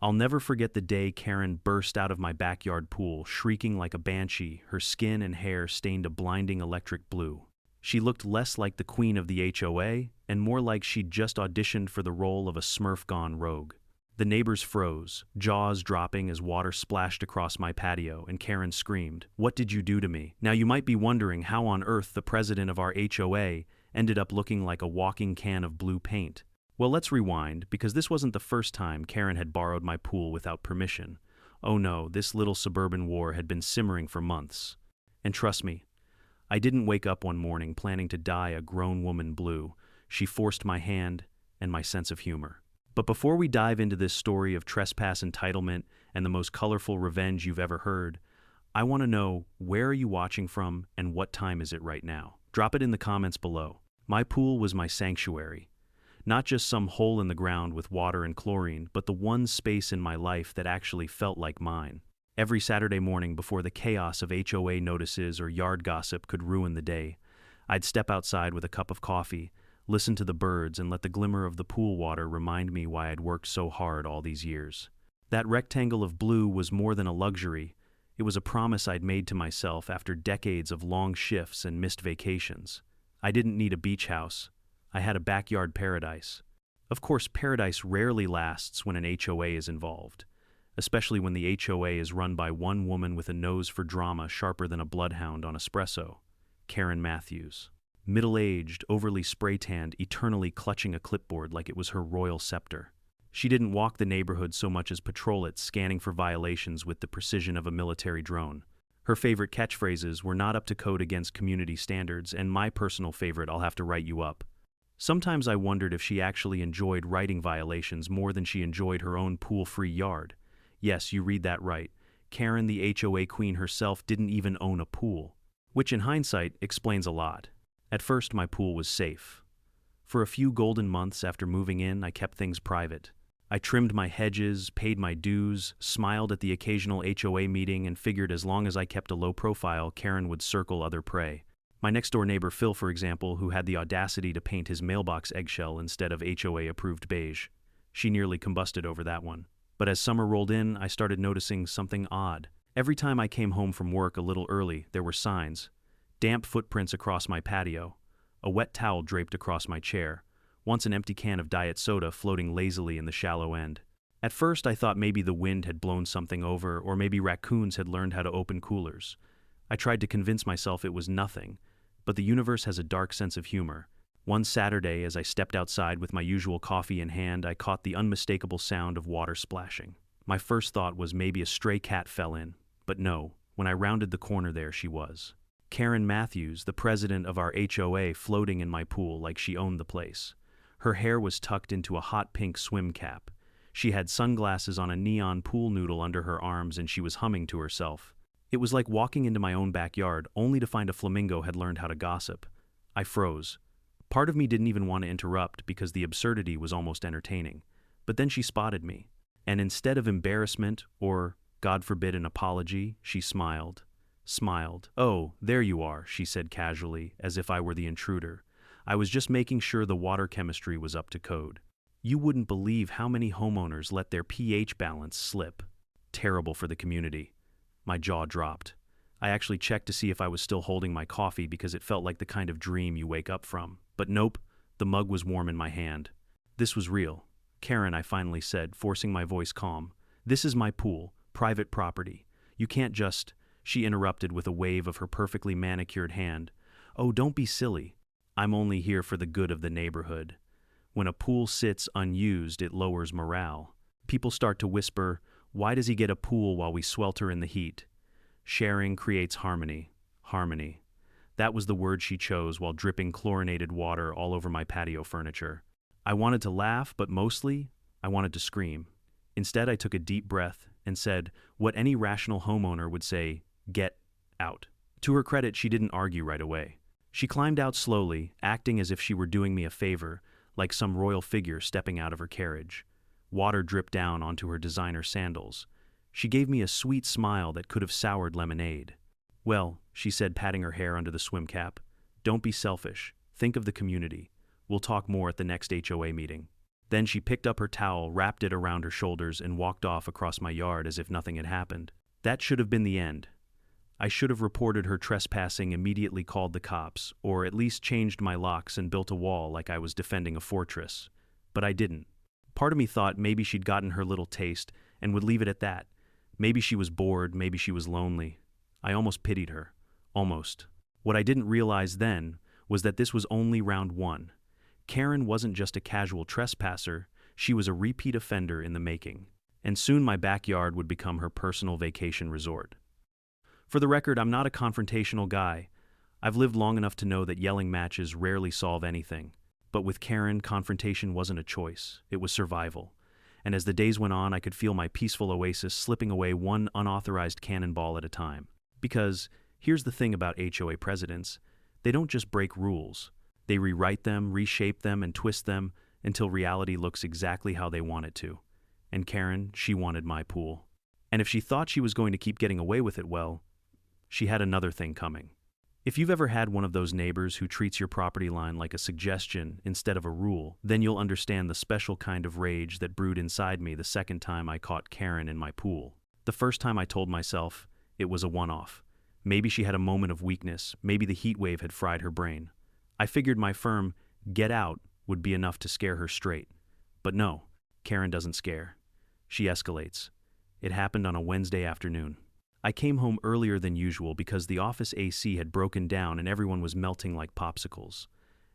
I'll never forget the day Karen burst out of my backyard pool, shrieking like a banshee, her skin and hair stained a blinding electric blue. She looked less like the queen of the HOA and more like she'd just auditioned for the role of a Smurf gone rogue. The neighbors froze, jaws dropping as water splashed across my patio, and Karen screamed, "What did you do to me?" Now you might be wondering how on earth the president of our HOA ended up looking like a walking can of blue paint. Well, let's rewind, because this wasn't the first time Karen had borrowed my pool without permission. Oh no, this little suburban war had been simmering for months. And trust me, I didn't wake up one morning planning to dye a grown woman blue. She forced my hand and my sense of humor. But before we dive into this story of trespass entitlement and the most colorful revenge you've ever heard, I want to know, where are you watching from and what time is it right now? Drop it in the comments below. My pool was my sanctuary. Not just some hole in the ground with water and chlorine, but the one space in my life that actually felt like mine. Every Saturday morning before the chaos of HOA notices or yard gossip could ruin the day, I'd step outside with a cup of coffee, listen to the birds, and let the glimmer of the pool water remind me why I'd worked so hard all these years. That rectangle of blue was more than a luxury. It was a promise I'd made to myself after decades of long shifts and missed vacations. I didn't need a beach house. I had a backyard paradise. Of course, paradise rarely lasts when an HOA is involved, especially when the HOA is run by one woman with a nose for drama sharper than a bloodhound on espresso, Karen Matthews. Middle-aged, overly spray-tanned, eternally clutching a clipboard like it was her royal scepter. She didn't walk the neighborhood so much as patrol it, scanning for violations with the precision of a military drone. Her favorite catchphrases were not up to code against community standards, and my personal favorite, "I'll have to write you up." Sometimes I wondered if she actually enjoyed writing violations more than she enjoyed her own pool-free yard. Yes, you read that right. Karen, the HOA queen herself, didn't even own a pool. Which in hindsight explains a lot. At first, my pool was safe. For a few golden months after moving in, I kept things private. I trimmed my hedges, paid my dues, smiled at the occasional HOA meeting, and figured as long as I kept a low profile, Karen would circle other prey. My next-door neighbor Phil, for example, who had the audacity to paint his mailbox eggshell instead of HOA-approved beige. She nearly combusted over that one. But as summer rolled in, I started noticing something odd. Every time I came home from work a little early, there were signs. Damp footprints across my patio, a wet towel draped across my chair, once an empty can of diet soda floating lazily in the shallow end. At first, I thought maybe the wind had blown something over, or maybe raccoons had learned how to open coolers. I tried to convince myself it was nothing, but the universe has a dark sense of humor. One Saturday, as I stepped outside with my usual coffee in hand, I caught the unmistakable sound of water splashing. My first thought was maybe a stray cat fell in, but no, when I rounded the corner there she was. Karen Matthews, the president of our HOA, floating in my pool like she owned the place. Her hair was tucked into a hot pink swim cap. She had sunglasses on a neon pool noodle under her arms, and she was humming to herself. It was like walking into my own backyard, only to find a flamingo had learned how to gossip. I froze. Part of me didn't even want to interrupt because the absurdity was almost entertaining. But then she spotted me, and instead of embarrassment or, God forbid, an apology, she smiled. "Oh, there you are," she said casually, as if I were the intruder. "I was just making sure the water chemistry was up to code." You wouldn't believe how many homeowners let their pH balance slip. Terrible for the community. My jaw dropped. I actually checked to see if I was still holding my coffee because it felt like the kind of dream you wake up from. But nope, the mug was warm in my hand. This was real. "Karen," I finally said, forcing my voice calm. "This is my pool, private property. You can't just..." She interrupted with a wave of her perfectly manicured hand. "Oh, don't be silly. I'm only here for the good of the neighborhood. When a pool sits unused, it lowers morale. People start to whisper, 'Why does he get a pool while we swelter in the heat?' Sharing creates harmony. Harmony." That was the word she chose while dripping chlorinated water all over my patio furniture. I wanted to laugh, but mostly, I wanted to scream. Instead, I took a deep breath and said what any rational homeowner would say, "Get out." To her credit, she didn't argue right away. She climbed out slowly, acting as if she were doing me a favor, like some royal figure stepping out of her carriage. Water dripped down onto her designer sandals. She gave me a sweet smile that could have soured lemonade. "Well," she said, patting her hair under the swim cap, "don't be selfish. Think of the community. We'll talk more at the next HOA meeting." Then she picked up her towel, wrapped it around her shoulders, and walked off across my yard as if nothing had happened. That should have been the end. I should have reported her trespassing, immediately called the cops, or at least changed my locks and built a wall like I was defending a fortress. But I didn't. Part of me thought maybe she'd gotten her little taste and would leave it at that. Maybe she was bored, maybe she was lonely. I almost pitied her. Almost. What I didn't realize then was that this was only round one. Karen wasn't just a casual trespasser, she was a repeat offender in the making. And soon my backyard would become her personal vacation resort. For the record, I'm not a confrontational guy. I've lived long enough to know that yelling matches rarely solve anything. But with Karen, confrontation wasn't a choice, it was survival. And as the days went on, I could feel my peaceful oasis slipping away one unauthorized cannonball at a time. Because here's the thing about HOA presidents, they don't just break rules. They rewrite them, reshape them, and twist them until reality looks exactly how they want it to. And Karen, she wanted my pool. And if she thought she was going to keep getting away with it, well, she had another thing coming. If you've ever had one of those neighbors who treats your property line like a suggestion instead of a rule, then you'll understand the special kind of rage that brewed inside me the second time I caught Karen in my pool. The first time I told myself it was a one-off. Maybe she had a moment of weakness, maybe the heat wave had fried her brain. I figured my firm, get out, would be enough to scare her straight. But no, Karen doesn't scare. She escalates. It happened on a Wednesday afternoon. I came home earlier than usual because the office AC had broken down and everyone was melting like popsicles.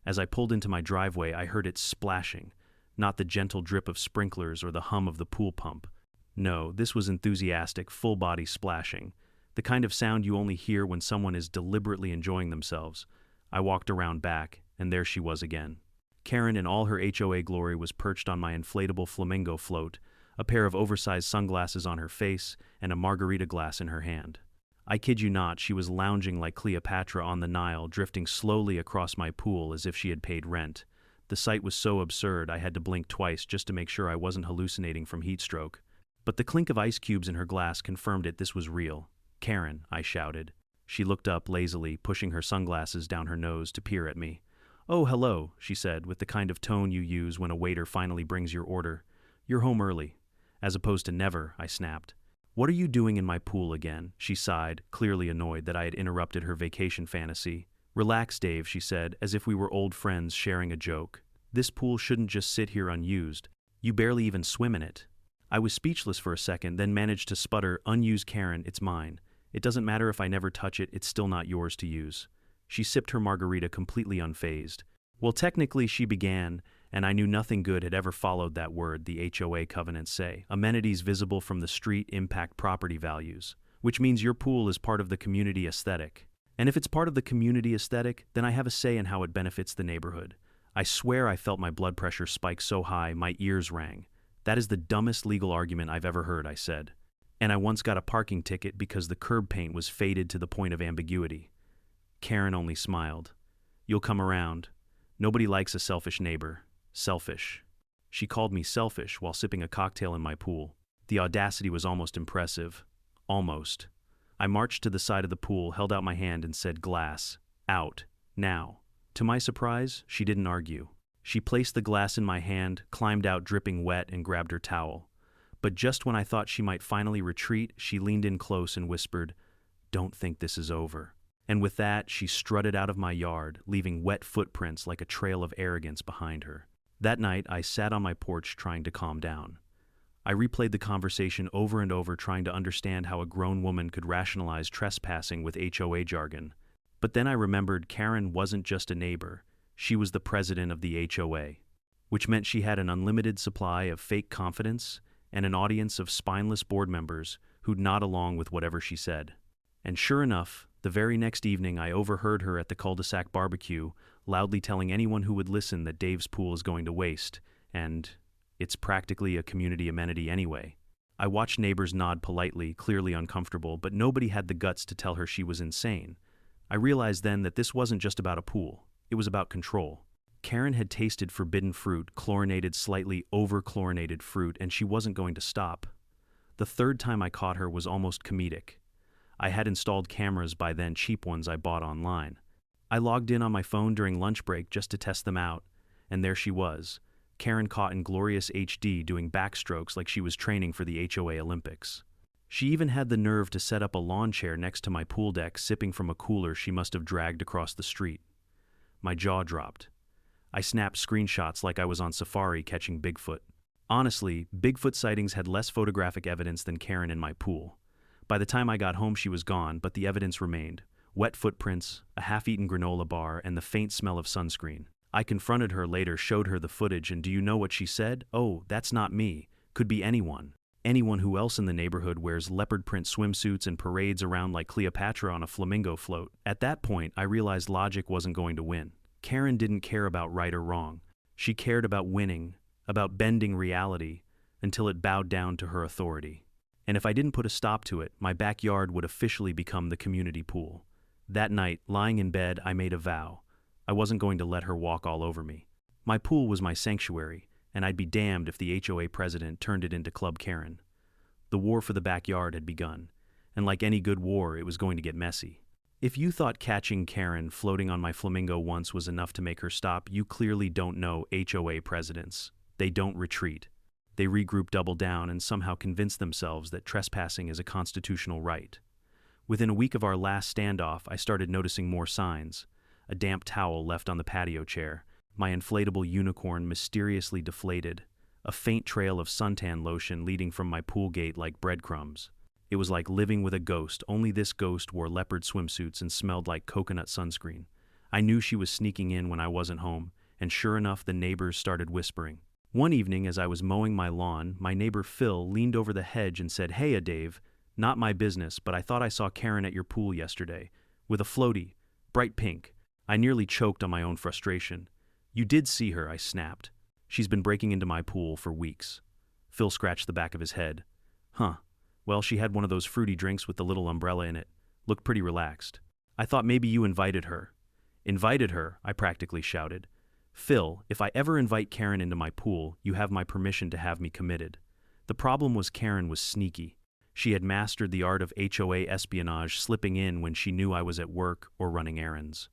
As I pulled into my driveway, I heard it splashing, not the gentle drip of sprinklers or the hum of the pool pump. No, this was enthusiastic, full-body splashing, the kind of sound you only hear when someone is deliberately enjoying themselves. I walked around back, and there she was again. Karen in all her HOA glory was perched on my inflatable flamingo float, a pair of oversized sunglasses on her face, and a margarita glass in her hand. I kid you not, she was lounging like Cleopatra on the Nile, drifting slowly across my pool as if she had paid rent. The sight was so absurd I had to blink twice just to make sure I wasn't hallucinating from heat stroke. But the clink of ice cubes in her glass confirmed this was real. "Karen," I shouted. She looked up lazily, pushing her sunglasses down her nose to peer at me. "Oh, hello," she said, with the kind of tone you use when a waiter finally brings your order. "You're home early." "As opposed to never," I snapped. "What are you doing in my pool again?" She sighed, clearly annoyed that I had interrupted her vacation fantasy. "Relax, Dave," she said, as if we were old friends sharing a joke. "This pool shouldn't just sit here unused. You barely even swim in it." I was speechless for a second, then managed to sputter, "Unused, Karen, it's mine. It doesn't matter if I never touch it, it's still not yours to use." She sipped her margarita completely unfazed. Well, technically she began, and I knew nothing good had ever followed that word, the HOA covenants say. Amenities visible from the street impact property values, which means your pool is part of the community aesthetic. And if it's part of the community aesthetic, then I have a say in how it benefits the neighborhood. I swear I felt my blood pressure spike so high my ears rang. "That is the dumbest legal argument I've ever heard," I said. "And I once got a parking ticket because the curb paint was faded to the point of ambiguity." Karen only smiled. "You'll come around. Nobody likes a selfish neighbor. Selfish." She called me selfish while sipping a cocktail in my pool. The audacity was almost impressive. Almost. I marched to the side of the pool, held out my hand, and said, "Glass. Out. Now." To my surprise, she didn't argue. She placed the glass in my hand, climbed out dripping wet, and grabbed her towel. But just when I thought she might finally retreat, she leaned in close and whispered, "Don't think this is over." And with that, she strutted out of my yard, leaving wet footprints like a trail of arrogance behind her. That night, I sat on my porch trying to calm down. I replayed the conversation over and over, trying to understand how a grown woman could rationalize trespassing with HOA jargon. But then I remembered Karen wasn't just a neighbor. She was the president of the HOA, which meant she had an unlimited supply of fake confidence and an audience of spineless board members who'd nod along with whatever she said. And sure enough, the very next evening I overheard her at the cul-de-sac barbecue, loudly telling anyone who would listen that Dave's pool is going to waste, and it's practically a community amenity anyway. I watched neighbors nod politely, clearly uncomfortable, but nobody had the guts to tell her she was insane. I realized then that this wasn't just about a pool, it was about control. Karen had tasted forbidden fruit, chlorinated, slightly over-chlorinated fruit, and she wasn't going to stop. The third time I caught her was almost comedic. I had installed cameras by then, cheap ones I bought online. I logged in on my phone during lunch break just to test them out, and there she was, Karen caught in glorious HD doing backstrokes like she was training for the HOA Olympics. She even had the nerve to set up a lawn chair next to my pool deck, sipping from a cooler she must have dragged across the street. My jaw dropped. I snapped screenshots like I was on safari catching Bigfoot. Honestly, Bigfoot sightings had less photographic evidence than Karen in my pool. By the time I got home, she was gone, but the evidence remained. Wet footprints, a half-eaten granola bar, and the faint smell of sunscreen. I confronted her later, showed her the footage, and do you know what she said? "Oh, that's not me. Could be anyone. Anyone who else in the neighborhood wears leopard print swimsuits and parades around like Cleopatra on a flamingo float." At that point, I realized logic wasn't going to win. Karen didn't care about right or wrong. She cared about winning, about bending reality, until it bowed down to her authority. And if I didn't put a stop to it, my backyard would officially become the community pool. That night, lying in bed, I made a vow. I wasn't going to let her walk all over me. My pool was my sanctuary, and I'd be damned if the HOA president turned it into Club Karen. The war for the backyard had begun, and like any good war, it was going to get messy. If you thought catching Karen floating on my flamingo once was enough to make her stop, you clearly don't know HOA presidents. They don't retreat. They regroup, double down, and somehow convince themselves that trespassing is a constitutional right. Within a week of our last standoff, I started noticing more signs. A damp towel left on the patio chair, my inflatable unicorn mysteriously deflated, a faint trail of suntan lotion leading from my pool gate like breadcrumbs. It was like living with a ghost, only this ghost wore leopard swimsuits and smelled like coconut sunscreen. I knew she was sneaking in when I wasn't home, and sure enough, the neighbors started whispering. One evening, as I was mowing my lawn, my neighbor Phil leaned over the hedge and said, "Hey, Dave, not my business, but I thought I saw Karen at your pool yesterday, with a floaty, bright pink." I nearly choked on my own frustration. "You did see her," I snapped. "She's been breaking into my pool for weeks." Phil scratched the back of his head. "Huh. Well, she had one of those fruity drinks with the little umbrella in it. Looked pretty relaxed. I thought maybe you invited her." "Invited her?" I practically shouted. "Phil, if I ever invite Karen into my pool, you have my permission to have me committed." The problem was Karen was sneaky. She had mastered the art of HOA espionage, slipping in when she knew I was at work or running errands.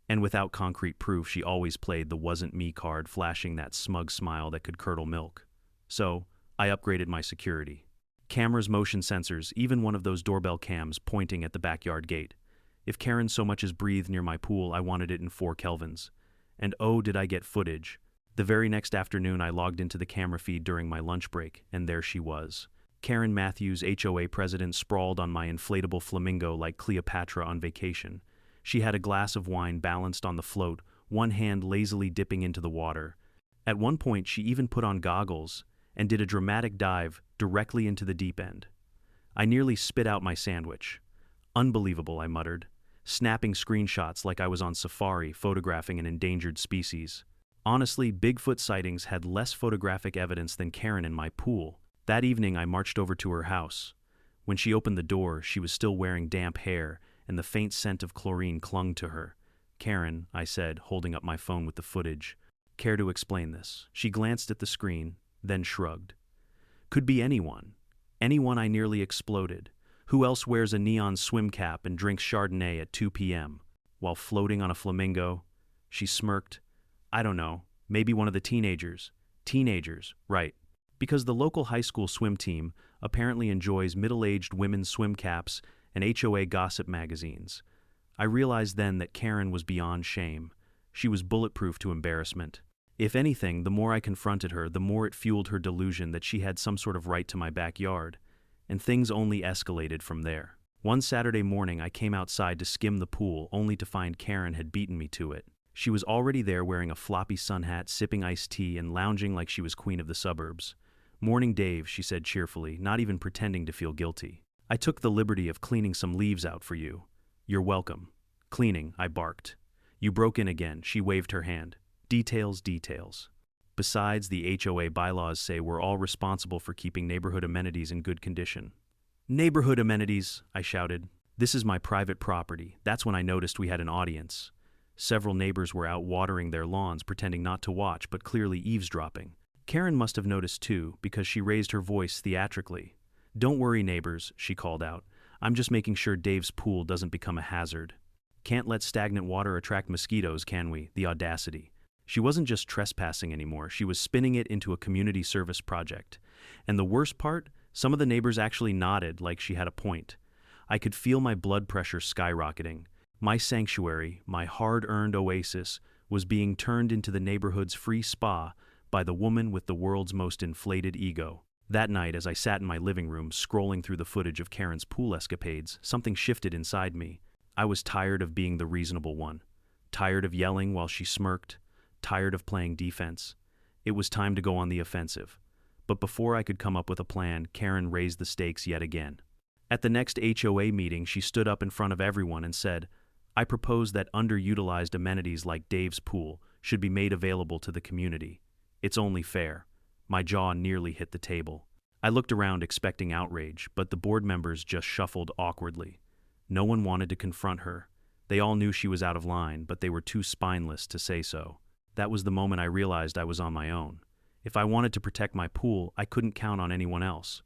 And without concrete proof, she always played the "wasn't me" card, flashing that smug smile that could curdle milk. So, I upgraded my security. Cameras, motion sensors, even one of those doorbell cams pointing at the backyard gate. If Karen so much as breathed near my pool, I wanted it in 4 kelvins. And oh, did I get footage. The very next afternoon, I logged into the camera feed during my lunch break, and there she was. Karen Matthews, HOA president, sprawled on my inflatable flamingo like Cleopatra on vacation. She had a glass of wine balanced on the float, one hand lazily dipping into the water. At one point, she even put on goggles and did a dramatic dive directly into the deep end. I nearly spit out my sandwich. "Unbelievable," I muttered, snapping screenshots like I was on safari photographing an endangered species. Honestly, Bigfoot sightings had less photographic evidence than Karen in my pool. That evening, I marched over to her house. When she opened the door, she was still wearing damp hair, and the faint scent of chlorine clung to her. "Karen," I said, holding up my phone with the footage. "Care to explain this?" She glanced at the screen, then shrugged. "Could be anyone. Anyone." I nearly exploded. Who else wears a neon swim cap and drinks Chardonnay at 2 p.m. while floating on a flamingo? She smirked. "I don't know. Maybe one of the teenagers." "Teenagers, right. Because the local high school swim team apparently enjoys middle-aged women's swim caps and HOA gossip magazines." I realized then that Karen was beyond shame. She was bulletproof to embarrassment. If anything, the more I confronted her, the more it fueled her delusion that she had some sort of right to my backyard, and things only escalated from there. One Saturday morning, I came outside to skim the pool, only to find Karen had beaten me to it. She was already there wearing a floppy sun hat, sipping iced tea, and lounging like she was queen of the suburbs. "Morning, Dave," she said cheerfully, not even pretending to feel guilty. "I took the liberty of cleaning some leaves out for you." "You're welcome." "Cleaning," I barked. "You broke in again," she waved her hand. "Details, details. Besides, the HOA bylaws say we're all responsible for keeping neighborhood amenities in good condition." "Neighborhood amenities," I shouted. "This is my private property." That's when I noticed we had an audience. Several neighbors were out watering their lawns, pretending not to watch, but clearly eavesdropping. Karen must have noticed too, because she raised her voice theatrically. "Don't worry, neighbors," she called out. "I'm just making sure Dave's pool doesn't become a hazard." Can't let stagnant water attract mosquitoes, can we? The audacity. She wasn't just trespassing anymore, she was spinning it into a community service project. And the worst part, some of the neighbors actually nodded like she had a point. I could feel my blood pressure skyrocketing. My sanctuary, my hard-earned oasis, was being turned into the neighborhood's free spa by the woman with the world's most inflated ego. That night, as I sat in my living room scrolling through the footage of Karen's pool escapades, something shifted inside me. I was tired of being the reasonable one. Tired of yelling while she smirked. Tired of playing defense. It was time to go on the offensive. But before I could come up with a plan, Karen raised the stakes yet again. At the next HOA meeting, she stood up in front of everyone and said, "I propose that underutilized amenities like Dave's pool should be made available to the community. It's only fair." My jaw nearly hit the table. I looked around expecting outrage, but the board members just shuffled awkwardly. No one wanted to confront her. They all knew she was out of line, but they were too spineless to say so. That was the moment I realized I was on my own. If I wanted to protect my pool, I couldn't count on anyone else.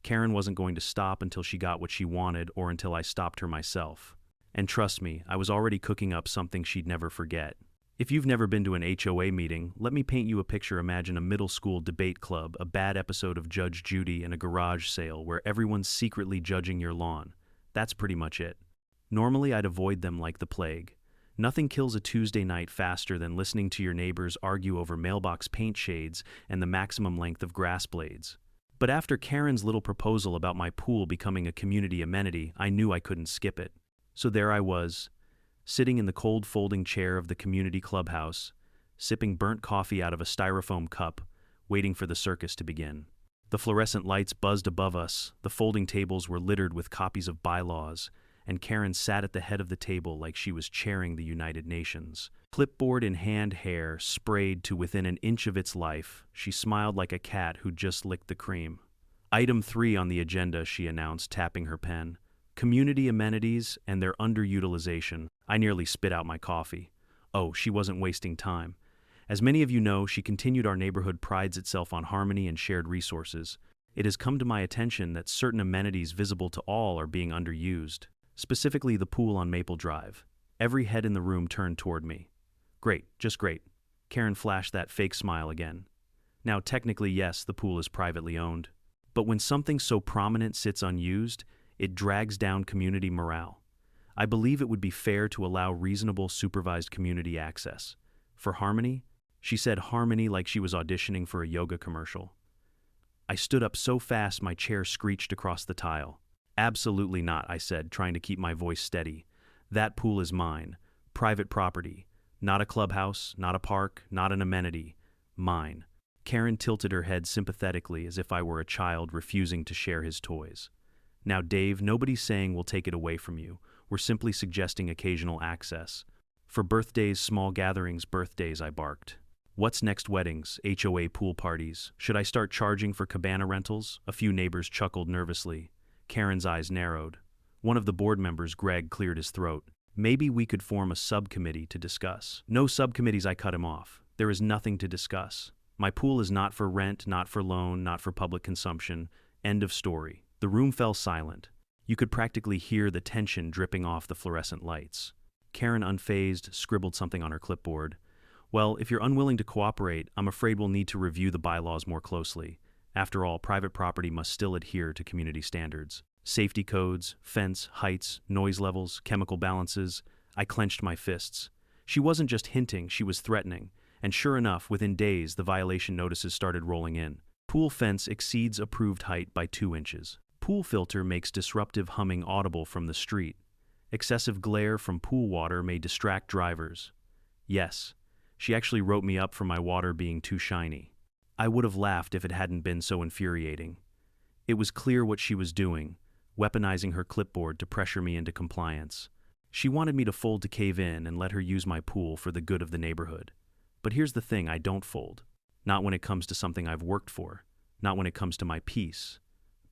Karen wasn't going to stop until she got what she wanted or until I stopped her myself. And trust me, I was already cooking up something she'd never forget. If you've never been to an HOA meeting, let me paint you a picture. Imagine a middle school debate club, a bad episode of Judge Judy, and a garage sale where everyone's secretly judging your lawn. That's pretty much it. Normally, I'd avoid them like the plague. Nothing kills a Tuesday night faster than listening to your neighbors argue over mailbox paint shades and the maximum length of grass blades. But after Karen's little proposal about my pool becoming a community amenity, I knew I couldn't skip it. So there I was, sitting in the cold folding chair of the community clubhouse, sipping burnt coffee out of a styrofoam cup, waiting for the circus to begin. The fluorescent lights buzzed above us, the folding tables were littered with copies of bylaws, and Karen sat at the head of the table like she was chairing the United Nations. Clipboard in hand, hair sprayed to within an inch of its life, she smiled like a cat who'd just licked the cream. "Item 3 on the agenda," she announced, tapping her pen. "Community amenities and their underutilization." I nearly spit out my coffee. Oh, she wasn't wasting time. As many of you know, she continued, "Our neighborhood prides itself on harmony and shared resources. It has come to my attention that certain amenities visible to all are being underused. Specifically the pool on Maple Drive." Every head in the room turned toward me. "Great, just great." Karen flashed that fake smile again. Now, technically, yes, the pool is privately owned. But when something so prominent sits unused, it drags down community morale. I believe it would be fair to allow reasonable supervised community access. For harmony? She said harmony like she was auditioning for a yoga commercial. I stood up so fast my chair screeched across the tile. "Absolutely not," I said, trying to keep my voice steady. "That pool is mine. Private property. Not a clubhouse, not a park, not an amenity. Mine." Karen tilted her head sympathetically as if I were a child refusing to share his toys. "Now, Dave, nobody's saying we'll take it away from you. We're simply suggesting occasional access. For birthdays, small gatherings, birthdays," I barked. "What's next? Weddings, HOA pool parties? Should I start charging for cabana rentals?" A few neighbors chuckled nervously. Karen's eyes narrowed. One of the board members, Greg, cleared his throat. "Maybe we could form a subcommittee to discuss." "No subcommittees," I cut him off. "There is nothing to discuss. My pool is not for rent, not for loan, not for public consumption. End of story." The room fell silent. You could practically hear the tension dripping off the fluorescent lights. Karen, unfazed, scribbled something on her clipboard. "Well, if you're unwilling to cooperate, I'm afraid we'll need to review the bylaws more closely. After all, private property must still adhere to community standards. Safety codes, fence, heights, noise levels, chemical balances." I clenched my fists. She wasn't just hinting, she was threatening. And sure enough, within days, the violation notices started rolling in. Pool fence exceeds approved height by 2 inches. Pool filter makes disruptive humming audible from the street. Excessive glare from pool water may distract drivers. Yes, she actually wrote me up for my water being too shiny. I would have laughed if it hadn't been so infuriating. It was clear what she was doing, weaponizing her clipboard to pressure me into compliance. She wanted me to fold to cave in and let her use my pool for the good of the neighborhood. But here's the thing, I don't fold. Not when it comes to something I've worked for. Not when it comes to my peace.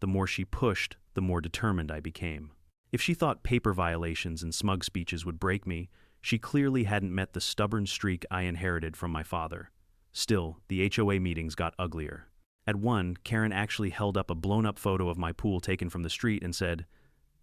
The more she pushed, the more determined I became. If she thought paper violations and smug speeches would break me, she clearly hadn't met the stubborn streak I inherited from my father. Still, the HOA meetings got uglier. At one, Karen actually held up a blown-up photo of my pool taken from the street and said,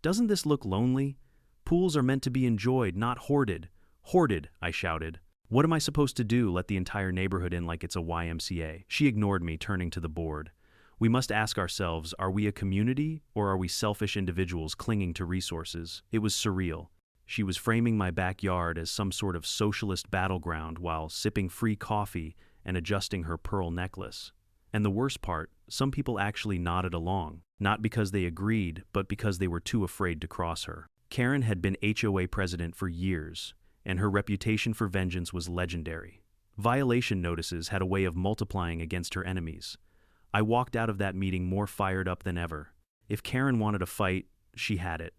"Doesn't this look lonely? Pools are meant to be enjoyed, not hoarded." "Hoarded," I shouted. What am I supposed to do? Let the entire neighborhood in like it's a YMCA? She ignored me, turning to the board. We must ask ourselves, are we a community or are we selfish individuals clinging to resources? It was surreal. She was framing my backyard as some sort of socialist battleground while sipping free coffee and adjusting her pearl necklace. And the worst part, some people actually nodded along, not because they agreed, but because they were too afraid to cross her. Karen had been HOA president for years, and her reputation for vengeance was legendary. Violation notices had a way of multiplying against her enemies. I walked out of that meeting more fired up than ever. If Karen wanted a fight, she had it.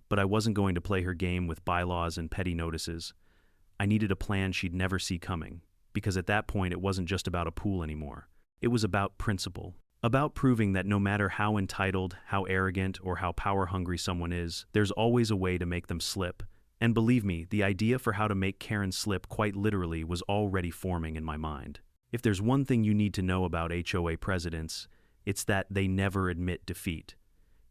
But I wasn't going to play her game with bylaws and petty notices. I needed a plan she'd never see coming, because at that point it wasn't just about a pool anymore. It was about principle. About proving that no matter how entitled, how arrogant, or how power-hungry someone is, there's always a way to make them slip. And believe me, the idea for how to make Karen slip quite literally was already forming in my mind. If there's one thing you need to know about HOA presidents, it's that they never admit defeat.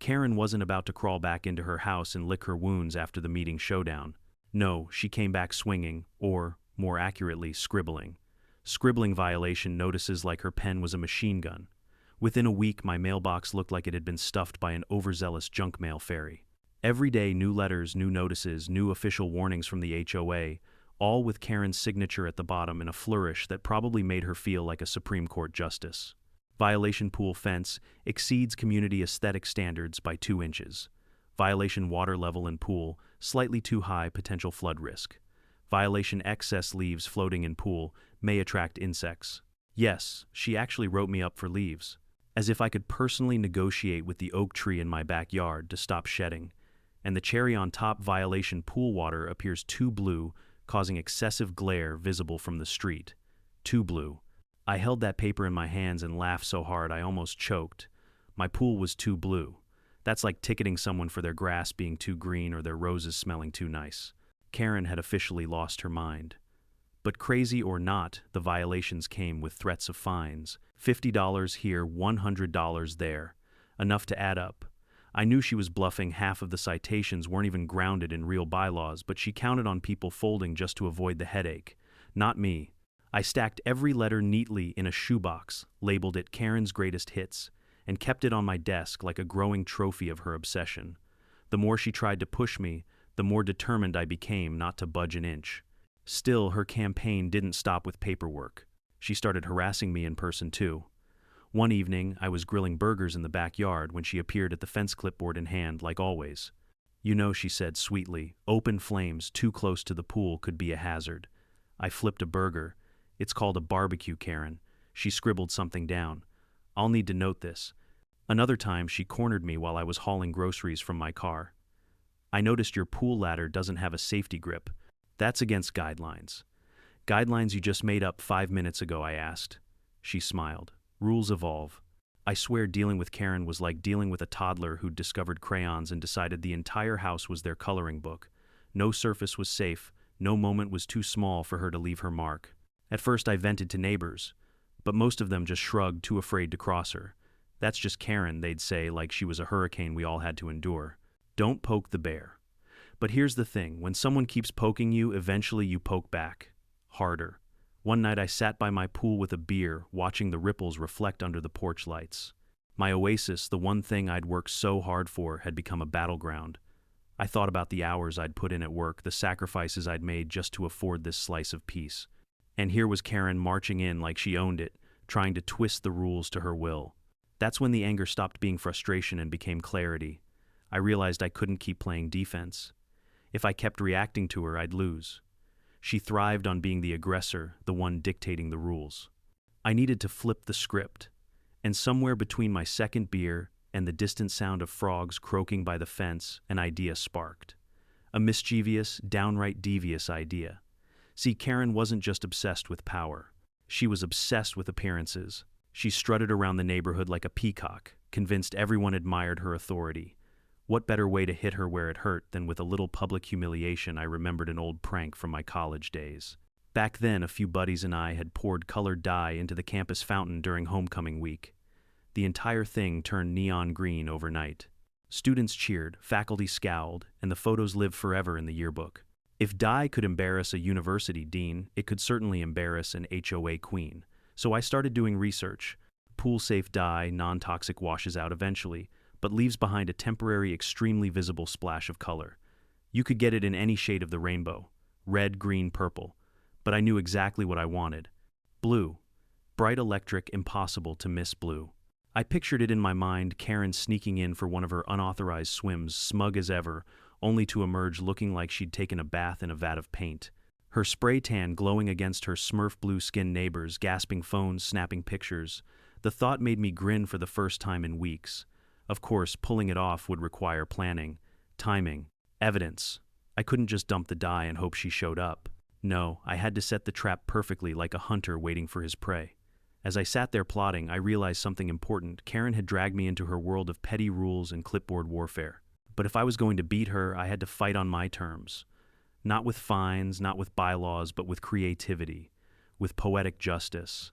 Karen wasn't about to crawl back into her house and lick her wounds after the meeting showdown. No, she came back swinging, or, more accurately, scribbling. Scribbling violation notices like her pen was a machine gun. Within a week, my mailbox looked like it had been stuffed by an overzealous junk mail fairy. Every day, new letters, new notices, new official warnings from the HOA, all with Karen's signature at the bottom in a flourish that probably made her feel like a Supreme Court justice. Violation pool fence exceeds community aesthetic standards by 2 inches. Violation water level in pool, slightly too high, potential flood risk. Violation excess leaves floating in pool, may attract insects. Yes, she actually wrote me up for leaves. As if I could personally negotiate with the oak tree in my backyard to stop shedding. And the cherry on top, violation pool water appears too blue, causing excessive glare visible from the street. Too blue. I held that paper in my hands and laughed so hard I almost choked. My pool was too blue. That's like ticketing someone for their grass being too green or their roses smelling too nice. Karen had officially lost her mind. But crazy or not, the violations came with threats of fines. $50 here, $100 there. Enough to add up. I knew she was bluffing. Half of the citations weren't even grounded in real bylaws, but she counted on people folding just to avoid the headache. Not me. I stacked every letter neatly in a shoebox, labeled it Karen's Greatest Hits, and kept it on my desk like a growing trophy of her obsession. The more she tried to push me, the more determined I became not to budge an inch. Still, her campaign didn't stop with paperwork. She started harassing me in person too. One evening, I was grilling burgers in the backyard when she appeared at the fence, clipboard in hand, like always. You know, she said sweetly, open flames too close to the pool could be a hazard. I flipped a burger. It's called a barbecue, Karen. She scribbled something down. I'll need to note this. Another time, she cornered me while I was hauling groceries from my car. I noticed your pool ladder doesn't have a safety grip. That's against guidelines. Guidelines you just made up 5 minutes ago, I asked. She smiled. Rules evolve. I swear dealing with Karen was like dealing with a toddler who'd discovered crayons and decided the entire house was their coloring book. No surface was safe, no moment was too small for her to leave her mark. At first I vented to neighbors, but most of them just shrugged, too afraid to cross her. That's just Karen, they'd say, like she was a hurricane we all had to endure. Don't poke the bear. But here's the thing, when someone keeps poking you, eventually you poke back. Harder. One night I sat by my pool with a beer, watching the ripples reflect under the porch lights. My oasis, the one thing I'd worked so hard for, had become a battleground. I thought about the hours I'd put in at work, the sacrifices I'd made just to afford this slice of peace. And here was Karen marching in like she owned it, trying to twist the rules to her will. That's when the anger stopped being frustration and became clarity. I realized I couldn't keep playing defense. If I kept reacting to her, I'd lose. She thrived on being the aggressor, the one dictating the rules. I needed to flip the script, and somewhere between my second beer and the distant sound of frogs croaking by the fence, an idea sparked. A mischievous, downright devious idea. See, Karen wasn't just obsessed with power. She was obsessed with appearances. She strutted around the neighborhood like a peacock, convinced everyone admired her authority. What better way to hit her where it hurt than with a little public humiliation? I remembered an old prank from my college days. Back then, a few buddies and I had poured colored dye into the campus fountain during homecoming week. The entire thing turned neon green overnight. Students cheered, faculty scowled, and the photos lived forever in the yearbook. If dye could embarrass a university dean, it could certainly embarrass an HOA queen. So I started doing research. Pool-safe dye, non-toxic, washes out eventually, but leaves behind a temporary, extremely visible splash of color. You could get it in any shade of the rainbow, red, green, purple, but I knew exactly what I wanted. Blue. Bright electric, impossible to miss blue. I pictured it in my mind, Karen sneaking in for one of her unauthorized swims, smug as ever, only to emerge looking like she'd taken a bath in a vat of paint. Her spray tan glowing against her Smurf blue-skinned neighbors, gasping phones, snapping pictures. The thought made me grin for the first time in weeks. Of course, pulling it off would require planning, timing, evidence. I couldn't just dump the dye and hope she showed up. No, I had to set the trap perfectly, like a hunter waiting for his prey. As I sat there plotting, I realized something important. Karen had dragged me into her world of petty rules and clipboard warfare. But if I was going to beat her, I had to fight on my terms. Not with fines, not with bylaws, but with creativity, with poetic justice.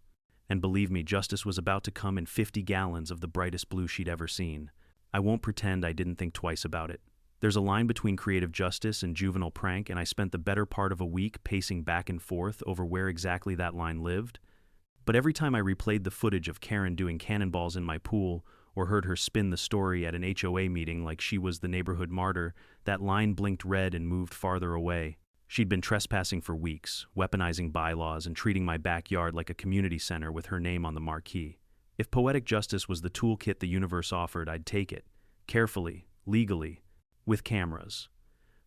And believe me, justice was about to come in 50 gallons of the brightest blue she'd ever seen. I won't pretend I didn't think twice about it. There's a line between creative justice and juvenile prank, and I spent the better part of a week pacing back and forth over where exactly that line lived. But every time I replayed the footage of Karen doing cannonballs in my pool, or heard her spin the story at an HOA meeting like she was the neighborhood martyr, that line blinked red and moved farther away. She'd been trespassing for weeks, weaponizing bylaws and treating my backyard like a community center with her name on the marquee. If poetic justice was the toolkit the universe offered, I'd take it. Carefully, legally, with cameras.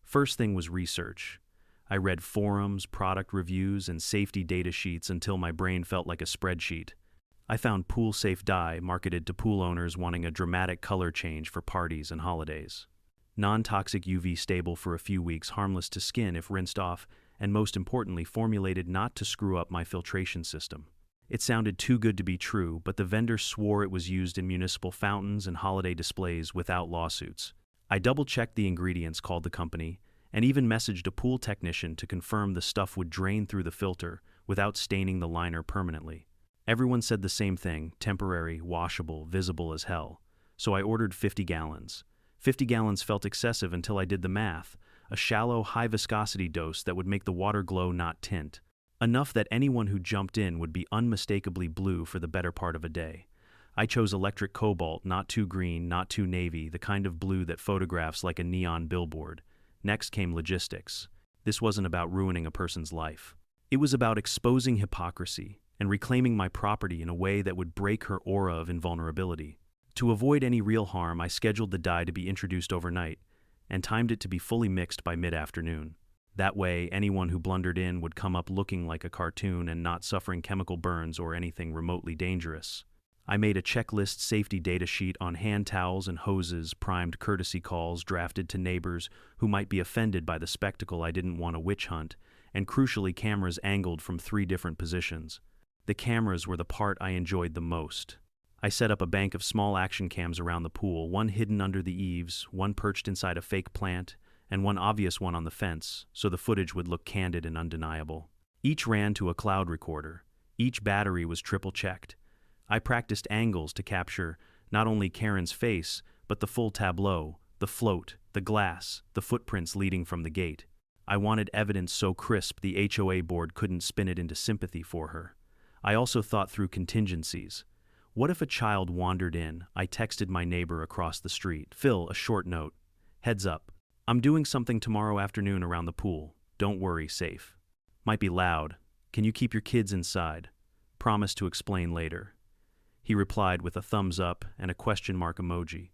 First thing was research. I read forums, product reviews, and safety data sheets until my brain felt like a spreadsheet. I found pool-safe dye marketed to pool owners wanting a dramatic color change for parties and holidays. Non-toxic, UV stable for a few weeks, harmless to skin if rinsed off, and most importantly, formulated not to screw up my filtration system. It sounded too good to be true, but the vendor swore it was used in municipal fountains and holiday displays without lawsuits. I double-checked the ingredients, called the company, and even messaged a pool technician to confirm the stuff would drain through the filter without staining the liner permanently. Everyone said the same thing: temporary, washable, visible as hell. So I ordered 50 gallons. 50 gallons felt excessive until I did the math. A shallow, high-viscosity dose that would make the water glow, not tint. Enough that anyone who jumped in would be unmistakably blue for the better part of a day. I chose electric cobalt, not too green, not too navy, the kind of blue that photographs like a neon billboard. Next came logistics. This wasn't about ruining a person's life. It was about exposing hypocrisy and reclaiming my property in a way that would break her aura of invulnerability. To avoid any real harm, I scheduled the dye to be introduced overnight and timed it to be fully mixed by mid-afternoon. That way, anyone who blundered in would come up looking like a cartoon and not suffering chemical burns or anything remotely dangerous. I made a checklist safety data sheet on hand towels and hoses, primed courtesy calls drafted to neighbors who might be offended by the spectacle I didn't want a witch hunt, and crucially cameras angled from 3 different positions. The cameras were the part I enjoyed the most. I set up a bank of small action cams around the pool, one hidden under the eaves, one perched inside a fake plant, and one obvious one on the fence, so the footage would look candid and undeniable. Each ran to a cloud recorder. Each battery was triple-checked. I practiced angles to capture not only Karen's face, but the full tableau, the float, the glass, the footprints leading from the gate. I wanted evidence so crisp the HOA board couldn't spin it into sympathy for her. I also thought through contingencies. What if a child wandered in? I texted my neighbor across the street, Phil, a short note. Heads up. I'm doing something tomorrow afternoon around the pool. Don't worry, safe. Might be loud. Can you keep your kids inside? Promise to explain later. He replied with a thumbs up and a question mark emoji.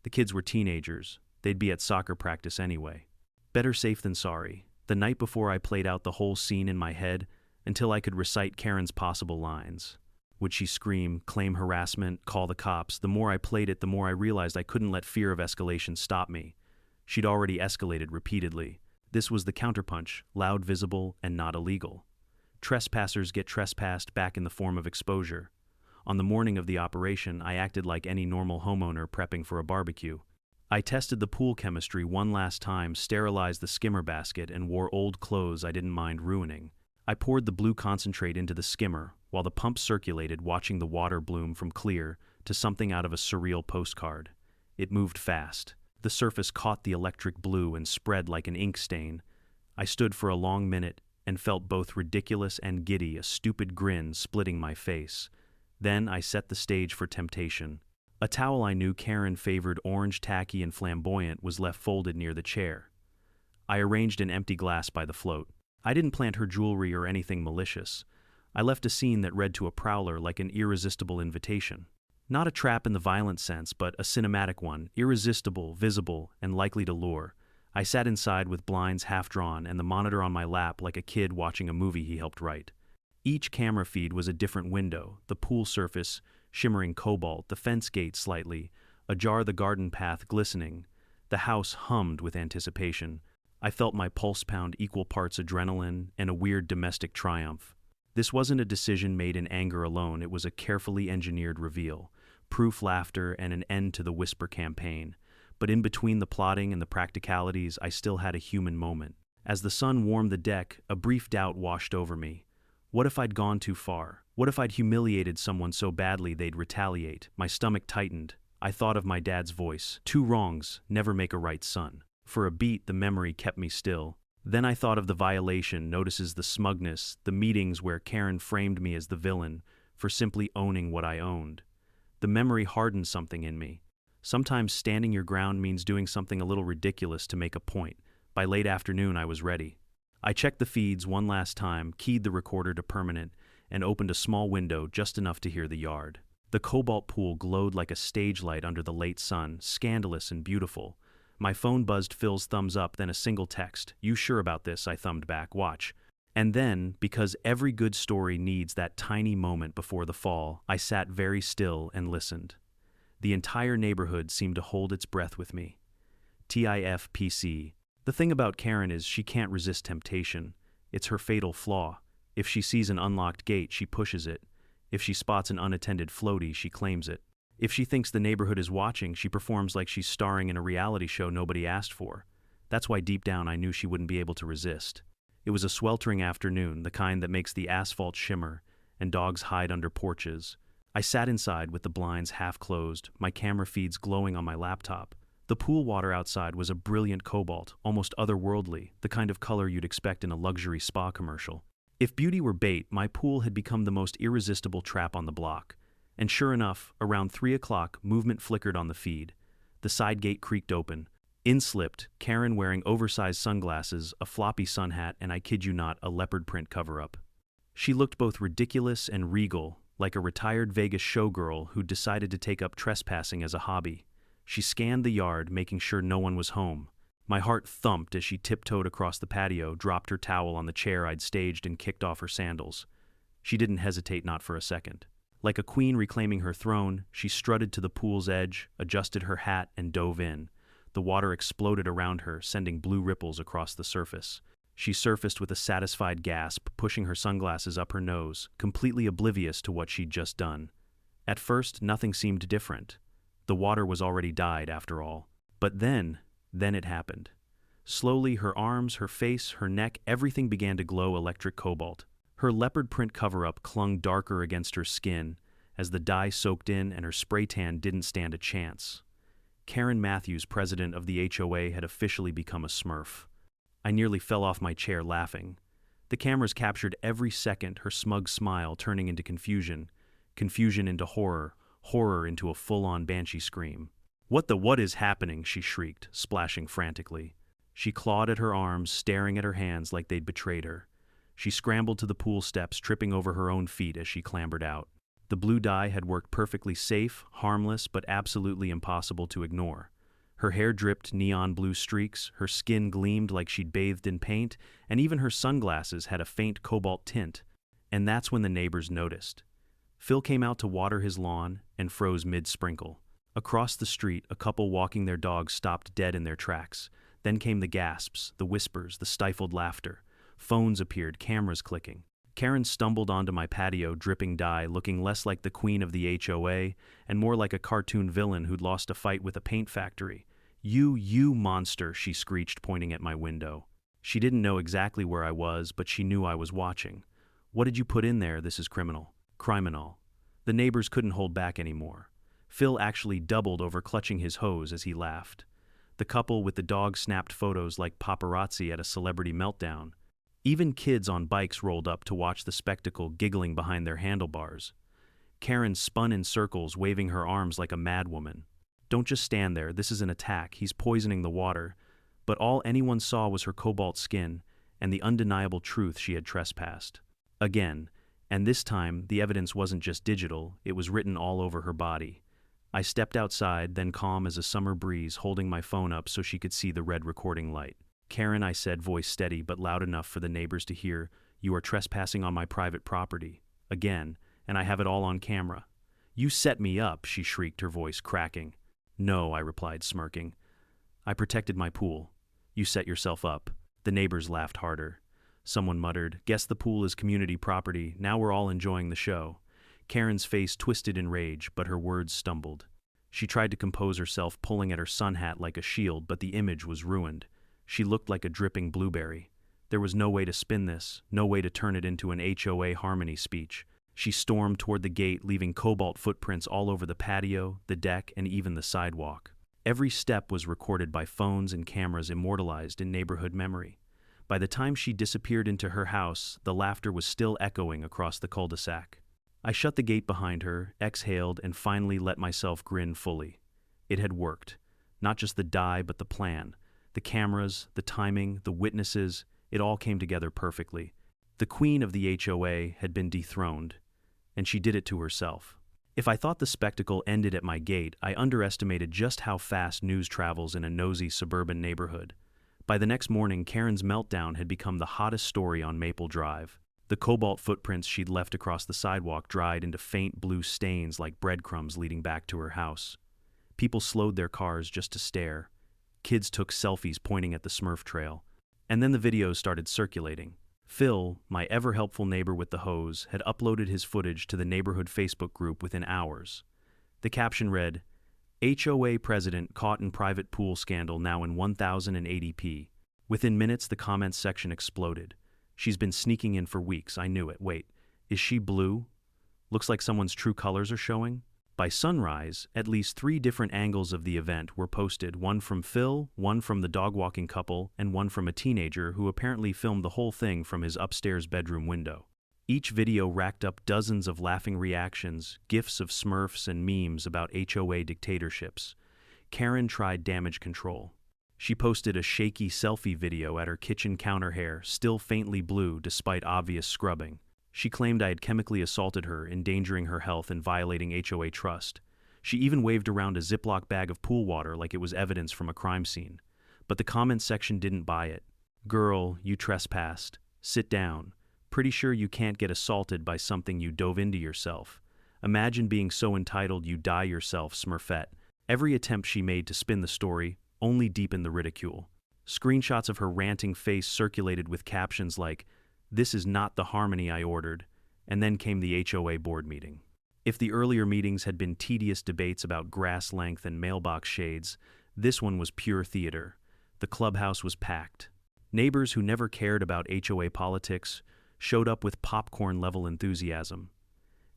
The kids were teenagers. They'd be at soccer practice anyway. Better safe than sorry. The night before, I played out the whole scene in my head until I could recite Karen's possible lines. Would she scream, claim harassment, call the cops? The more I played it, the more I realized I couldn't let fear of escalation stop me. She'd already escalated repeatedly. This was the counterpunch, loud, visible, and not illegal. Trespassers get trespassed back in the form of exposure. On the morning of the operation, I acted like any normal homeowner prepping for a barbecue. I tested the pool chemistry one last time, sterilized the skimmer basket, and wore old clothes I didn't mind ruining. I poured the blue concentrate into the skimmer, while the pump circulated, watching the water bloom from clear to something out of a surreal postcard. It moved fast. The surface caught the electric blue and spread like an ink stain. I stood for a long minute and felt both ridiculous and giddy, a stupid grin splitting my face. Then I set the stage for temptation. A towel I knew Karen favored, orange, tacky, and flamboyant, was left folded near the chair. I arranged an empty glass by the float. I didn't plant her jewelry or anything malicious. I left a scene that read to a prowler like an irresistible invitation. Not a trap in the violent sense, but a cinematic one, irresistible, visible, and likely to lure. I sat inside with blinds half drawn and the monitor on my lap like a kid watching a movie he helped write. Each camera feed was a different window, the pool surface shimmering cobalt, the fence gate slightly, ajar, the garden path glistening. The house hummed with anticipation. I felt my pulse pound, equal parts adrenaline and a weird domestic triumph. This wasn't a decision made in anger alone, it was a carefully engineered reveal, proof laughter and an end to the whisper campaign. But in between the plotting and the practicalities, I still had a human moment. As the sun warmed the deck, a brief doubt washed over me. What if I'd gone too far? What if I'd humiliated someone so badly they'd retaliate? My stomach tightened. I thought of my dad's voice. 2 wrongs never make a right, son. For a beat, the memory kept me still. Then I thought of the violation, notices, the smugness, the meetings where Karen framed me as the villain for simply owning what I owned. The memory hardened something in me. Sometimes standing your ground means doing something a little ridiculous to make a point. By late afternoon, I was ready. I checked the feeds one last time, keyed the recorder to permanent, and opened a small window just enough to hear the yard. The cobalt pool glowed like a stage light under the late sun, scandalous and beautiful. My phone buzzed Phil's thumbs up, then a single text. "You sure about this?" I thumbed back. "Watch." And then, because every good story needs that tiny moment before the fall, I sat very still and listened. The entire neighborhood seemed to hold its breath with me. TIFPC. The thing about Karen is she can't resist temptation. It's her fatal flaw. If she sees an unlocked gate, she pushes it. If she spots an unattended floaty, she claims it. If she thinks the neighborhood is watching, she performs like she's starring in a reality show nobody asked for. That's why deep down I knew she wouldn't be able to resist. It was a sweltering afternoon, the kind that makes the asphalt shimmer and dogs hide under porches. I sat inside with the blinds half closed, my camera feeds glowing on my laptop. The pool water outside was a brilliant cobalt, almost otherworldly, the kind of color you'd expect in a luxury spa commercial. If beauty were bait, my pool had become the most irresistible trap on the block. And sure enough, around 3 o'clock, movement flickered on the feed. The side gate creaked open. In slipped Karen, wearing oversized sunglasses, a floppy sun hat, and I kid you not, a leopard print cover-up. She looked both ridiculous and regal, like a retired Vegas showgirl who decided to take up trespassing as a hobby. She scanned the yard, making sure no one was home. My heart thumped as she tiptoed across the patio, dropped her towel on the chair I'd staged, and kicked off her sandals. She didn't hesitate, not for a second. Like a queen reclaiming her throne, she strutted to the pool's edge, adjusted her hat, and dove in. The water exploded around her, sending blue ripples across the surface. She surfaced with a satisfied gasp, pushing her sunglasses up her nose, completely oblivious to what she'd just done. At first, nothing seemed different. The water was already dyed, after all. But then it happened. Slowly, her arms, her face, her neck, everything began to glow electric cobalt. Her leopard print cover-up clung darker against her skin as the dye soaked in, and her spray tan didn't stand a chance. Karen Matthews, president of the HOA, had officially become a Smurf. I nearly fell off my chair laughing. The cameras captured every second, her smug smile turning into confusion, confusion into horror, horror into a full-on banshee scream. What is happening?" she shrieked, splashing frantically. She clawed at her arms, staring at her hands like they'd betrayed her. She scrambled to the pool steps, tripping over her own feet as she clambered out. The blue dye had worked perfectly safe, harmless, but absolutely impossible to ignore. Her hair dripped neon blue streaks, her skin gleamed like she'd bathed in paint, and even her sunglasses had a faint cobalt tint. And that's when the neighbors noticed. Phil came out to water his lawn and froze mid-sprinkle. Across the street, a couple walking their dogs stopped dead in their tracks. Then came the gasps, the whispers, the stifled laughter. Phones appeared, cameras clicking. Karen stumbled onto my patio, dripping dye, looking less like the queen of the HOA and more like a cartoon villain who'd lost a fight with a paint factory. You monster," she screeched, pointing at my window. She didn't know exactly where I was, but she knew I was watching. "What did you put in there? This is criminal." Criminal. The neighbors couldn't hold back anymore. Phil actually doubled over, clutching his hose as he laughed. The couple with the dog snapped photos like paparazzi at a celebrity meltdown. Even kids on bikes rolled up to watch the spectacle, giggling behind their handlebars. Karen spun in circles, waving her arms like a madwoman. "Don't just stand there, this is an attack, he's poisoning the water." But all anyone saw was her cobalt skin and the undeniable truth: she had trespassed. Again, and this time the evidence wasn't just digital, it was written all over her body. I stepped outside, then calm as a summer breeze, holding my phone up so she could see the red recording light. "Karen," I said, voice steady but loud enough for the neighbors to hear, "you are trespassing on my private property. Again, and I have it all on camera." "You set me up," she shrieked, her voice cracking. "No," I replied, smirking. "I protected my pool. You set yourself up." The neighbors laughed harder. Someone muttered, "Guess the pool is community property, now we're all enjoying the show." Karen's face twisted in rage, but her words stumbled. She tried to compose herself, pulling at her sun hat like a shield, but the image was ruined. She looked like a dripping blueberry. There was no way to spin this, no way to turn it into an HOA harmony speech. She stormed toward the gate, leaving cobalt footprints all over the patio, the deck, and even the sidewalk. Every step was recorded by phones and cameras, immortalized in neighborhood memory. By the time she disappeared into her house, the laughter was still echoing across the cul-de-sac. I shut the gate behind her, exhaled, and finally let myself grin fully. It had worked. Not just the die, but the plan. The cameras, the timing, the witnesses, it all came together perfectly. The queen of the HOA had been dethroned, and she did it to herself. If I thought the spectacle ended at my gate, I underestimated just how fast news travels in a nosy suburban neighborhood. By the next morning, Karen's meltdown had become the hottest story on Maple Drive. The cobalt footprints she'd left across the sidewalk dried into faint blue stains like breadcrumbs leading back to her house. People slowed their cars just to stare. Kids took selfies pointing at the Smurf trail. And then the videos started circulating. Phil, my ever-helpful neighbor with the hose, had uploaded his footage to the neighborhood Facebook group within hours. The caption read, "HOA president caught in private pool scandal, now in 1080p. Within minutes, the comments section exploded. "She's been sneaking in for weeks, I knew it. Wait, is she blue? Looks like someone's true colors are showing." By sunrise, at least 3 different angles of the event were posted, one from Phil, one from the dog-walking couple, and one from a teenager who apparently filmed the whole thing from his upstairs bedroom window. Each video racked up dozens of laughing reactions, gifs of Smurfs and memes about HOA dictatorships. Karen tried damage control. She posted a shaky selfie video at her kitchen counter, hair still faintly blue despite obvious scrubbing. She claimed I had chemically assaulted her, endangering her health and violating HOA trust. She even waved around a Ziploc bag of pool water like it was evidence from a crime scene. But the comment section didn't buy it. "Girl, you trespassed. Sit down. Pretty sure you can't get assaulted by something you dove into yourself. Imagine being so entitled you die yourself, Smurfette." Every attempt she made to spin the story only deepened the ridicule. Screenshots of her ranting face circulated with captions like, "This is not the harmony I ordered," and then came the HOA board meeting. If the earlier meetings had been tedious debates about grass length and mailbox shades, this one was pure theater. The clubhouse was packed. Neighbors who never cared about HOA politics showed up with popcorn-level enthusiasm.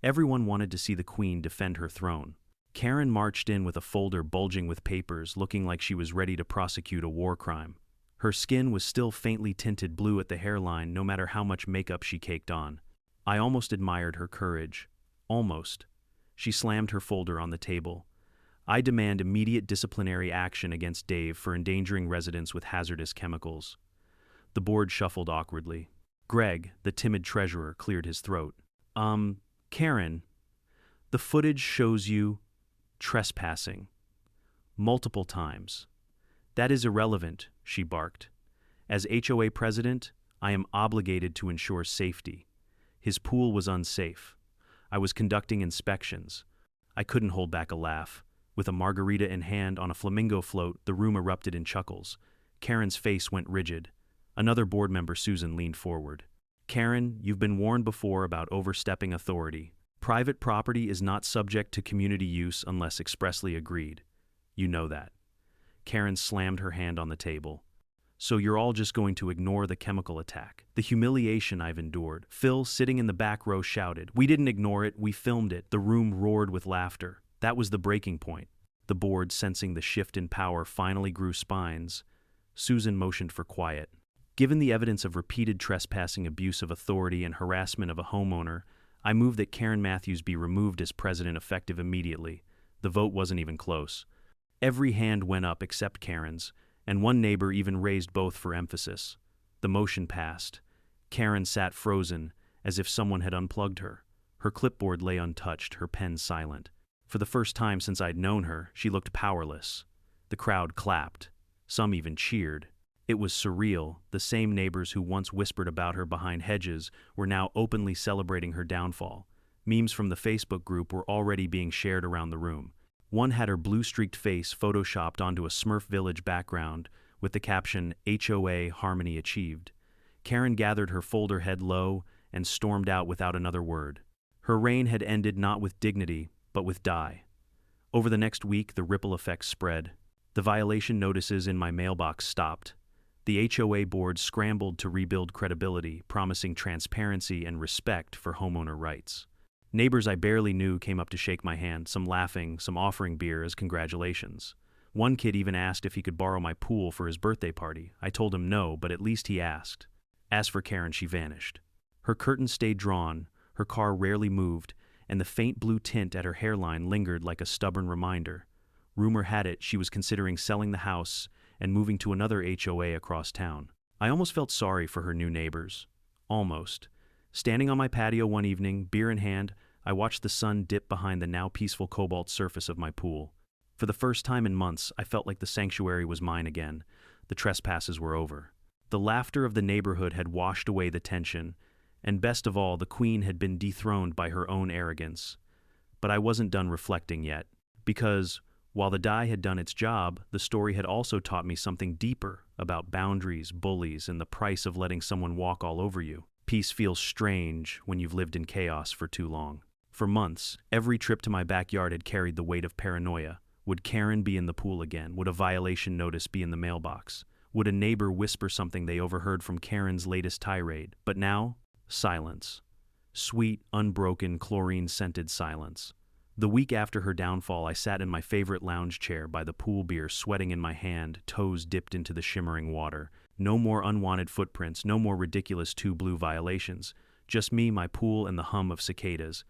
Everyone wanted to see the queen defend her throne. Karen marched in with a folder bulging with papers, looking like she was ready to prosecute a war crime. Her skin was still faintly tinted blue at the hairline, no matter how much makeup she caked on. I almost admired her courage. Almost. She slammed her folder on the table. "I demand immediate disciplinary action against Dave for endangering residents with hazardous chemicals." The board shuffled awkwardly. Greg, the timid treasurer, cleared his throat. Karen, the footage shows you trespassing. Multiple times." "That is irrelevant," she barked. "As HOA president, I am obligated to ensure safety. His pool was unsafe. I was conducting inspections." I couldn't hold back a laugh. With a margarita in hand on a flamingo float, the room erupted in chuckles. Karen's face went rigid. Another board member, Susan, leaned forward. "Karen, you've been warned before about overstepping authority. Private property is not subject to community use unless expressly agreed. You know that." Karen slammed her hand on the table. "So you're all just going to ignore the chemical attack? The humiliation I've endured." Phil, sitting in the back row, shouted. "We didn't ignore it, we filmed it." The room roared with laughter. That was the breaking point. The board, sensing the shift in power, finally grew spines. Susan motioned for quiet. Given the evidence of repeated trespassing, abuse of authority, and harassment of a homeowner, I moved that Karen Matthews be removed as president effective immediately. The vote wasn't even close. Every hand went up except Karen's, and one neighbor even raised both for emphasis. The motion passed. Karen sat frozen, as if someone had unplugged her. Her clipboard lay untouched, her pen silent. For the first time since I'd known her, she looked powerless. The crowd clapped. Some even cheered. It was surreal. The same neighbors who once whispered about her behind hedges were now openly celebrating her downfall. Memes from the Facebook group were already being shared around the room. One had her blue-streaked face photoshopped onto a Smurf village background with the caption, HOA Harmony Achieved. Karen gathered her folder head low and stormed out without another word. Her reign had ended not with dignity, but with die. Over the next week, the ripple effects spread. The violation notices in my mailbox stopped. The HOA board scrambled to rebuild credibility, promising transparency and respect for homeowner rights. Neighbors I barely knew came up to shake my hand, some laughing, some offering beer as congratulations. One kid even asked if he could borrow my pool for his birthday party. I told him no, but at least he asked. As for Karen, she vanished. Her curtains stayed drawn, her car rarely moved, and the faint blue tint at her hairline lingered like a stubborn reminder. Rumor had it she was considering selling the house and moving to another HOA across town. I almost felt sorry for her new neighbors. Almost. Standing on my patio one evening, beer in hand, I watched the sun dip behind the now peaceful cobalt surface of my pool. For the first time in months, I felt like the sanctuary was mine again. The trespasses were over. The laughter of the neighborhood had washed away the tension, and best of all, the queen had been dethroned by her own arrogance. But I wasn't done reflecting yet, because, while the die had done its job, the story had also taught me something deeper about boundaries, bullies, and the price of letting someone walk all over you. Peace feels strange when you've lived in chaos for too long. For months, every trip to my backyard had carried the weight of paranoia. Would Karen be in the pool again? Would a violation notice be in the mailbox? Would a neighbor whisper something they overheard from Karen's latest tirade? But now, silence. Sweet, unbroken, chlorine-scented silence. The week after her downfall, I sat in my favorite lounge chair by the pool, beer sweating in my hand, toes dipped into the shimmering water. No more unwanted footprints, no more ridiculous two blue violations. Just me, my pool, and the hum of cicadas.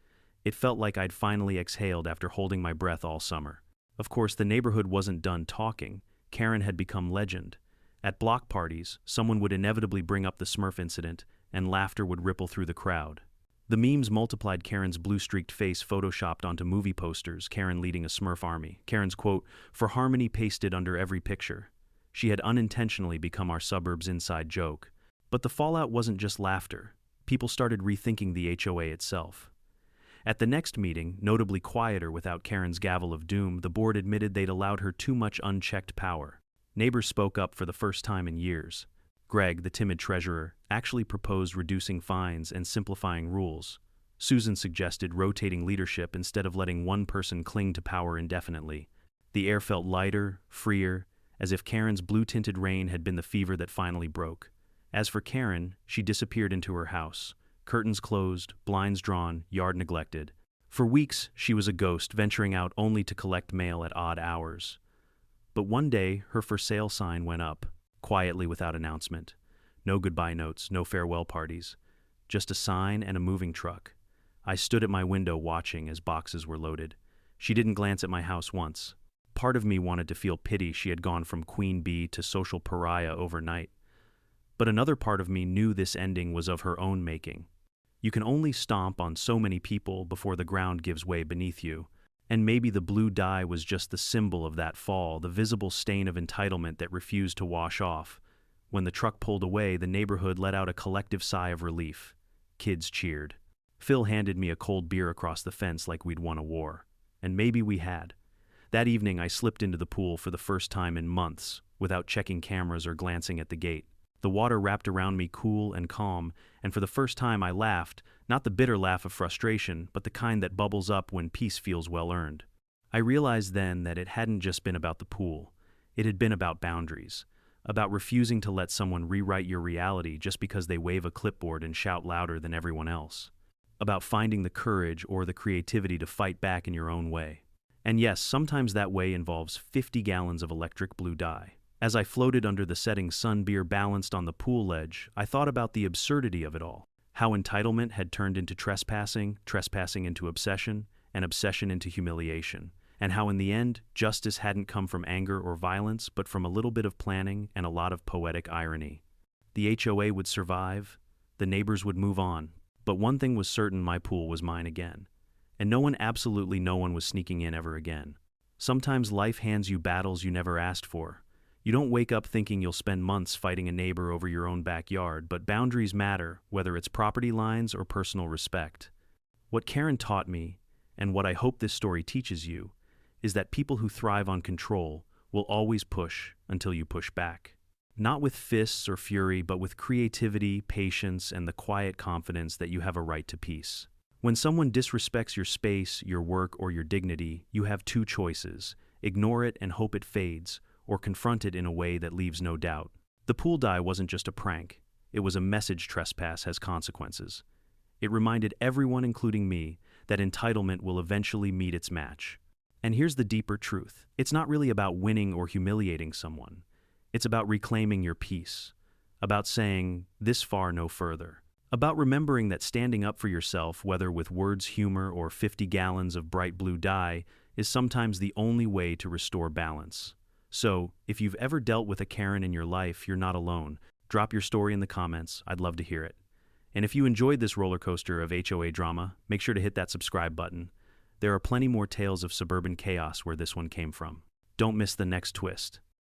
It felt like I'd finally exhaled after holding my breath all summer. Of course, the neighborhood wasn't done talking. Karen had become legend. At block parties, someone would inevitably bring up the Smurf incident, and laughter would ripple through the crowd. The memes multiplied. Karen's blue-streaked face photoshopped onto movie posters, Karen leading a Smurf army. Karen's quote, "For harmony," pasted under every picture. She had unintentionally become our suburb's inside joke. But the fallout wasn't just laughter. People started rethinking the HOA itself. At the next meeting, notably quieter without Karen's gavel of doom, the board admitted they'd allowed her too much unchecked power. Neighbors spoke up for the first time in years. Greg, the timid treasurer, actually proposed reducing fines and simplifying rules. Susan suggested rotating leadership instead of letting one person cling to power indefinitely. The air felt lighter, freer, as if Karen's blue-tinted reign had been the fever that finally broke. As for Karen, she disappeared into her house. Curtains closed, blinds drawn, yard neglected. For weeks, she was a ghost, venturing out only to collect mail at odd hours. But one day, her for sale sign went up, quietly without announcement. No goodbye notes, no farewell parties. Just a sign and a moving truck. I stood at my window watching as boxes were loaded. She didn't glance at my house once. Part of me wanted to feel pity she had gone from queen bee to social pariah overnight. But another part of me knew this ending was of her own making. You can only stomp on so many people before the ground gives way beneath you. And maybe the blue dye was just the symbol of that fall, the visible stain of entitlement that refused to wash off. When the truck pulled away, the neighborhood let out a collective sigh of relief. Kids cheered. Phil handed me a cold beer across the fence like we'd won a war. And maybe we had. That evening, I slipped into the pool for the first time in months, without checking cameras or glancing at the gate. The water wrapped around me cool and calm, and for the first time I laughed, not the bitter laugh of frustration, but the kind that bubbles up when peace feels well-earned. I realized then that it hadn't just been about the pool. It had been about boundaries, about refusing to let someone rewrite your reality just because they wave a clipboard and shout louder than everyone else. About finding the courage or the creativity to fight back in your own way. And yes, sometimes that way involves 50 gallons of electric blue dye. As I floated under the setting sun beer balanced on the pool ledge, I thought about the absurdity of it all. How entitlement had turned into trespassing, trespassing into obsession, and obsession into humiliation. And how in the end, justice hadn't come from anger or violence, but from a little bit of planning and a lot of poetic irony. The HOA would survive, the neighbors would move on, but one thing was certain: my pool was mine again. And absolutely no one was sneaking in ever again. Sometimes life hands you battles you never asked for. You don't wake up thinking you'll spend months fighting a neighbor over your own backyard, but boundaries matter, whether it's property lines or personal respect. What Karen taught me, and what I hope this story teaches you, is that people who thrive on control will always push until you push back. Not with fists or fury, but with creativity, patience, and the quiet confidence that you have a right to peace. When someone disrespects your space, your work, or your dignity, you have two choices: ignore it and hope it fades, or confront it in a way that leaves no doubt. The pool dye wasn't just a prank. It was a message: trespass has consequences. It reminded everyone, including me, that entitlement will eventually meet its match. And here's the deeper truth. It's not really about winning or humiliating someone. It's about reclaiming your peace. About saying, this far, no further. About remembering that standing up for yourself, whether with words, humor, or 50 gallons of bright blue dye, is sometimes the only way to restore balance. So, if you've ever dealt with a Karen in your life, you're not alone. Drop your story in the comments. I'd love to hear it. And if you enjoyed this roller coaster of HOA drama, make sure to hit that subscribe button. There are plenty more tales of suburban chaos where this one came from. Don't miss the next twist.